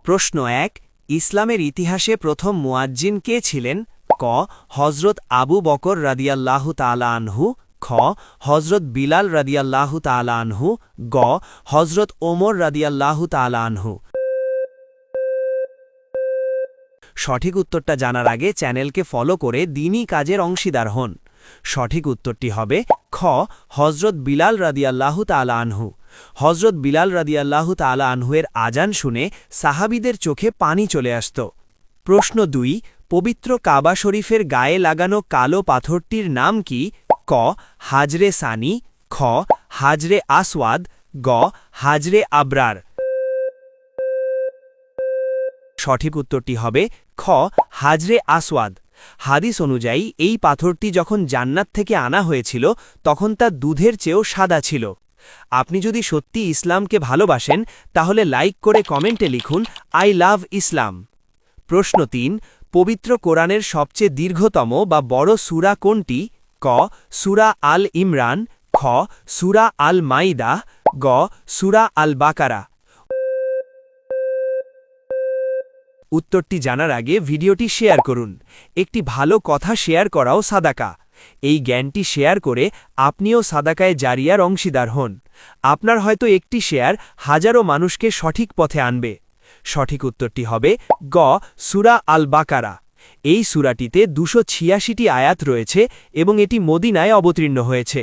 প্রশ্ন ১ ইসলামের ইতিহাসে প্রথম মুয়াজ্জিন কে ছিলেন? ক হজরত আবু বকর রাদিয়াল্লাহু তাআলা আনহু, খ হজরত বিলাল রাদিয়াল্লাহু তাআলা আনহু, গ হজরত ওমর রাদিয়াল্লাহু তাআলা আনহু। সঠিক উত্তরটা জানার আগে চ্যানেলকে ফলো করে দ্বীনি কাজের অংশীদার হন। সঠিক উত্তরটি হবে খ হজরত বিলাল রাদিয়াল্লাহু তাআলা আনহু। হজরত বিলাল রাদিয়াল্লাহু তাআলা আনহুয়ের আজান শুনে সাহাবীদের চোখে পানি চলে আসত। প্রশ্ন ২ পবিত্র কাবা শরীফের গায়ে লাগানো কালো পাথরটির নাম কি? ক হাজরে সানি, খ হাজরে আসওয়াদ, গ হাজরে আবরার। সঠিক উত্তরটি হবে খ হাজরে আসওয়াদ। হাদিস অনুযায়ী এই পাথরটি যখন জান্নাত থেকে আনা হয়েছিল তখন তা দুধের চেয়েও সাদা ছিল। আপনি যদি সত্যি ইসলামকে ভালোবাসেন তাহলে লাইক করে কমেন্টে লিখুন আই লাভ ইসলাম। প্রশ্ন ৩ পবিত্র কোরআনের সবচেয়ে দীর্ঘতম বা বড় সূরা কোনটি? ক সূরা আল ইমরান, খ সূরা আল মাইদা, গ সূরা আল বাকারা। উত্তরটি জানার আগে ভিডিওটি শেয়ার করুন। একটি ভালো কথা শেয়ার করাও সাদাকা। এই জ্ঞানটি শেয়ার করে আপনিও সাদাকায়ে জারিয়ার অংশীদার হন। আপনার হয়তো একটি শেয়ার হাজারো মানুষকে সঠিক পথে আনবে। সঠিক উত্তরটি হবে গ সূরা আল বাকারা। এই সূরাটিতে ২৮৬টি আয়াত রয়েছে এবং এটি মদিনায় অবতীর্ণ হয়েছে।